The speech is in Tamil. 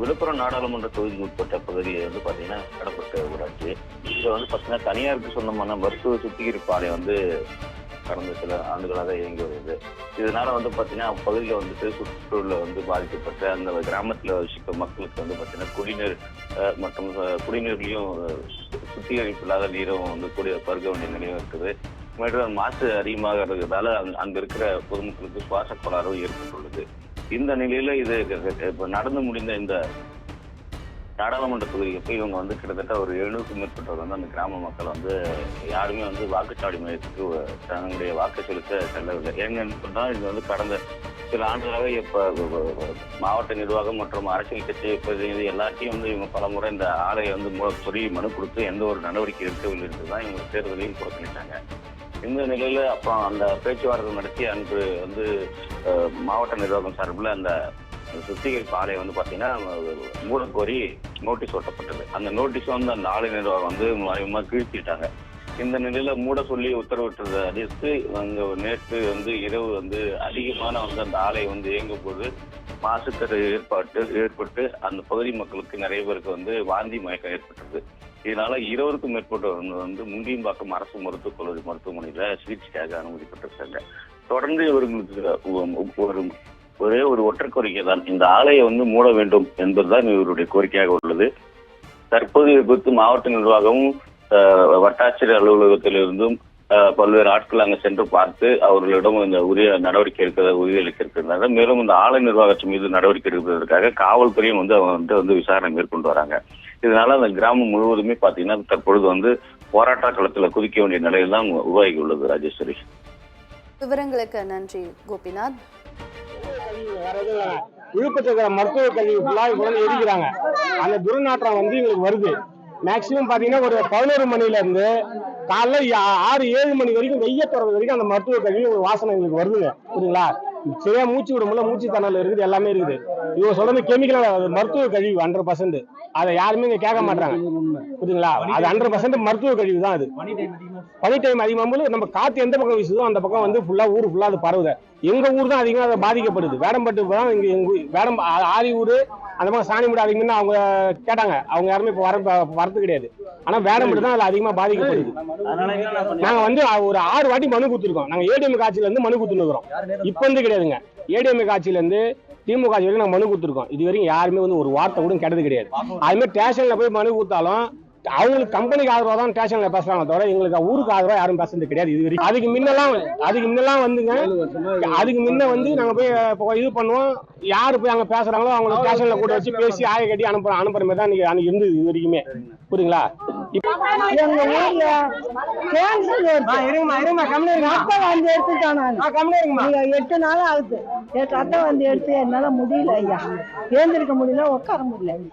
விழுப்புரம் நாடாளுமன்ற தொகுதிக்கு உட்பட்ட பகுதியை வந்து பாத்தீங்கன்னா கடப்பட்ட ஊராட்சி. இதுல வந்து பாத்தீங்கன்னா தனியாருக்கு சொந்தமான மருத்துவ சுத்திகரிப்பு ஆலை வந்து கடந்த சில ஆண்டுகளாக இயங்கி வருது. இதனால வந்து பாத்தீங்கன்னா பகுதியில வந்துட்டு சுற்றுச்சூழல வந்து பாதிக்கப்பட்ட அந்த கிராமத்துல வசிக்கும் மக்களுக்கு வந்து பாத்தீங்கன்னா குடிநீர் மற்றும் குடிநீர்லயும் சுத்திகரிப்பு இல்லாத நீரும் வந்து கூடிய பருக வேண்டிய நிலையும் இருக்குது. மேலும் மாசு அதிகமாக இருக்கிறதால அங்க இருக்கிற பொதுமக்களுக்கு சுவாச கோளாறு ஏற்பட்டுள்ளது. இந்த நிலையில இது இப்ப நடந்து முடிந்த இந்த நாடாளுமன்ற தொகுதிக்கு இவங்க வந்து கிட்டத்தட்ட ஒரு 700க்கும் மேற்பட்டவர் வந்து அந்த கிராம மக்கள் வந்து யாருமே வந்து வாக்குச்சாவடி மையத்துக்கு தங்களுடைய வாக்கு செலுத்த செல்லவில்லை. ஏன்னு சொன்னா இது வந்து கடந்த சில ஆண்டுகளாக இப்ப மாவட்ட நிர்வாகம் மற்றும் அரசியல் கட்சி பிரதிநிதி எல்லாத்தையும் வந்து இவங்க பல முறை இந்த ஆலையை வந்து கோரி மனு கொடுத்து எந்த ஒரு நடவடிக்கை எடுக்கவில்லை என்றுதான் இவங்க தேர்தலையும் புறக்கணித்தாங்க. இந்த நிலையில அப்புறம் அந்த பேச்சுவார்த்தை நடத்தி அன்று வந்து மாவட்ட நிர்வாகம் சார்பில் அந்த சுத்திகரிப்பு ஆலையை வந்து பாத்தீங்கன்னா மூட கோரி நோட்டீஸ் ஓட்டப்பட்டது. அந்த நோட்டீஸ் வந்து அந்த ஆலை நிர்வாகம் வந்து மறைமுகமா கீழ்த்திட்டாங்க. இந்த நிலையில மூட சொல்லி உத்தரவிட்டதை அடுத்து அங்க நேற்று வந்து இரவு வந்து அதிகமான வந்து அந்த ஆலை வந்து இயங்கும் போது மாசுக்கரு ஏற்பட்டு அந்த பகுதி மக்களுக்கு நிறைய பேருக்கு வந்து வாந்தி மயக்கம் ஏற்பட்டது. இதனால 20க்கும் மேற்பட்டவர் வந்து முண்டியம்பாக்கம் அரசு மருத்துவக் கல்லூரி மருத்துவமனையில சிகிச்சைக்காக அனுமதிப்பட்டிருக்காங்க. தொடர்ந்து இவர்களுக்கு ஒரே ஒரு ஒற்றை கோரிக்கை தான், இந்த ஆலையை வந்து மூட வேண்டும் என்பதுதான் இவருடைய கோரிக்கையாக உள்ளது. தற்போது இது குறித்து மாவட்ட நிர்வாகமும் வட்டாட்சியர் அலுவலகத்திலிருந்தும் பல்வேறு ஆட்கள் அங்க சென்று பார்த்து அவர்களிடம் இந்த உரிய நடவடிக்கை எடுக்கிறத உறுதியளித்திருக்கிறாங்க. மேலும் இந்த ஆலை நிர்வாகத்தின் மீது நடவடிக்கை எடுப்பதற்காக காவல்துறையும் வந்து அவங்க வந்து விசாரணை மேற்கொண்டு வராங்க. இதனால அந்த கிராமம் முழுவதுமே பாத்தீங்கன்னா தற்பொழுது வந்து போராட்ட களத்துல குதிக்க வேண்டிய நிலையில் தான் உருவாகி உள்ளது. ராஜேஸ்வரி, விவரங்களுக்கு நன்றி கோபிநாத். விழுப்புரத்துல மருத்துவ கல்வி ஃபுல்லாக எரிக்கிறாங்க. அந்த துர்நாற்றம் வந்து எங்களுக்கு வருது. மேக்சிமம் பாத்தீங்கன்னா ஒரு 11 மணில இருந்து காலைல 6-7 மணி வரைக்கும் வெய்ய தொடர்றது வரைக்கும் அந்த மருத்துவ கல்வி ஒரு வாசனை எங்களுக்கு வருதுங்க. புரியுங்களா? சரியா மூச்சு விட முடியல, மூச்சு தண்ணல இருக்குது, எல்லாமே இருக்குது. இவங்க சொல்றது கெமிக்கல் மருத்துவ கழிவு 100%. அதை யாருமே இங்க கேட்க மாட்டாங்க. புரியுங்களா? அது 100% மருத்துவ கழிவு தான். அது பனி டைம் அதிகமாகும்போது நம்ம காத்து எந்த பக்கம் வீசுதோ அந்த பக்கம் வந்து ஃபுல்லா ஊர் ஃபுல்லா அது பரவுது. எங்க ஊர் தான் அதிகமாக அதை பாதிக்கப்படுது. வேடம்பட்டு தான் இங்க எங்க ஆரி ஊர் அந்த பக்கம் சாணிமுடி அதிகம்னு அவங்க கேட்டாங்க. அவங்க யாருமே இப்ப வரது கிடையாது. ஆனா வேடம்பட்டு தான் அதுல அதிகமா பாதிக்கப்படுது. நாங்க வந்து ஒரு 6 வாட்டி மனு கொடுத்துருக்கோம். நாங்க ஏடிஎம் காட்சியில இருந்து மனு கொடுத்துருக்கோம். இப்ப வந்து கிடையாதுங்க. ஏடிஎம் காட்சியில இருந்து திமுக வரைக்கும் நாங்க மனு கொடுத்துருக்கோம். இது வரைக்கும் யாருமே வந்து ஒரு வார்த்தை கூட கேட்டது கிடையாது. அது மாதிரி ஸ்டேஷன்ல போய் மனு கொடுத்தாலும் அவங்களுக்கு கம்பெனிக்கு ஆதரவா தான் ஸ்டேஷன்ல பேசுறாங்க தவிர எங்களுக்கு ஊருக்கு ஆதரவா யாரும் பேசுறது கிடையாது இது வரைக்கும். அதுக்கு முன்னெல்லாம் வந்துங்க, அதுக்கு முன்ன வந்து நாங்க போய் இது பண்ணுவோம். யாரு போய் அங்க பேசுறாங்களோ அவங்க ஸ்டேஷன்ல கூட வச்சு பேசி ஆய கட்டி அனுப்புற மாதிரி தான் அன்னைக்கு இருந்தது இது வரைக்குமே. புரியுங்களா? எங்க ஊர்ல ரத்தம் வந்து எடுத்துட்டாங்க. 8 நாள் ஆகுது. ரத்தம் வந்து எடுத்து என்னால முடியல ஐயா. ஏந்திருக்க முடியல, உட்கார முடியல.